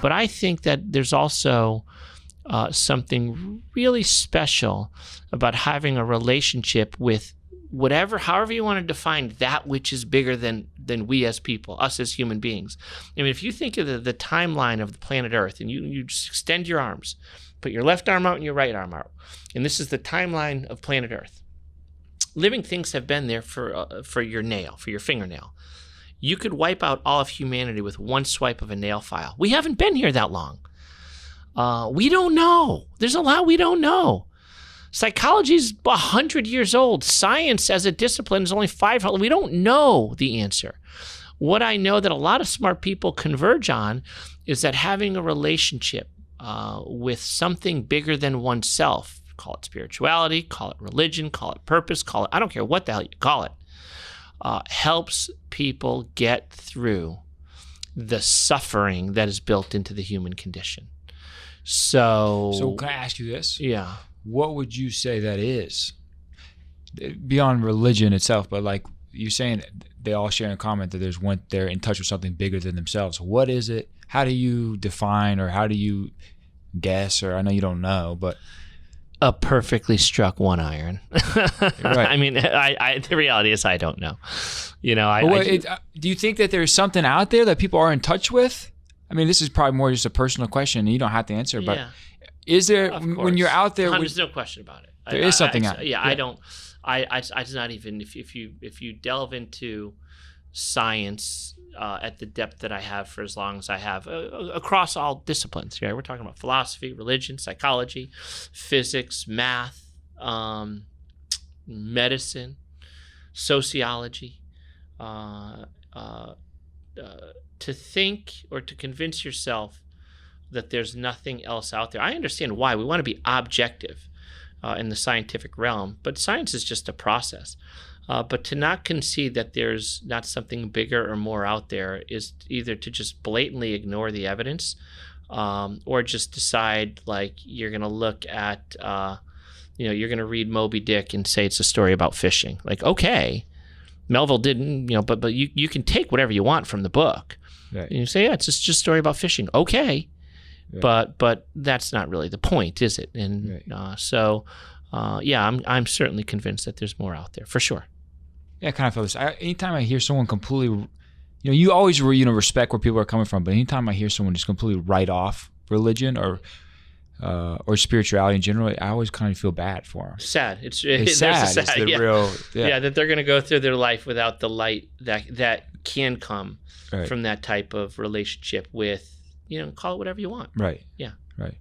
But I think that there's also something really special about having a relationship with however you want to define that which is bigger than we as people, us as human beings. I mean, if you think of the timeline of the planet Earth, and you just extend your arms, put your left arm out and your right arm out, and this is the timeline of planet Earth. Living things have been there for your fingernail. You could wipe out all of humanity with one swipe of a nail file. We haven't been here that long. We don't know. There's a lot we don't know. Psychology is 100 years old. Science as a discipline is only 500. We don't know the answer. What I know that a lot of smart people converge on is that having a relationship with something bigger than oneself, call it spirituality, call it religion, call it purpose, call it, I don't care what the hell you call it, helps people get through the suffering that is built into the human condition. So can I ask you this? Yeah. What would you say that is? Beyond religion itself, but like you're saying, they all share in common that they're in touch with something bigger than themselves. What is it? How do you define, or how do you guess, or I know you don't know, but a perfectly struck one iron. Right. I mean, the reality is I don't know. Do you think that there's something out there that people are in touch with? I mean, this is probably more just a personal question, and you don't have to answer, but is there, when you're out there, there's no question about it. There is something out there. Yeah, I don't. I not even if you delve into science at the depth that I have for as long as I have across all disciplines. Right, we're talking about philosophy, religion, psychology, physics, math, medicine, sociology. To think or to convince yourself that there's nothing else out there. I understand why. We want to be objective in the scientific realm, but science is just a process. But to not concede that there's not something bigger or more out there is either to just blatantly ignore the evidence or just decide like you're going to look at, you're going to read Moby Dick and say it's a story about fishing. Like, okay, Melville didn't, but you can take whatever you want from the book. Right. And you say, yeah, it's just a story about fishing. Okay. Right. But that's not really the point, is it? And I'm certainly convinced that there's more out there, for sure. Yeah, I kind of feel this. Anytime I hear someone completely, you always respect where people are coming from, but anytime I hear someone just completely write off religion or spirituality in general, I always kind of feel bad for them. Sad. It's sad. It's the real, that they're going to go through their life without the light that can come from that type of relationship with, call it whatever you want. Right. Yeah. Right.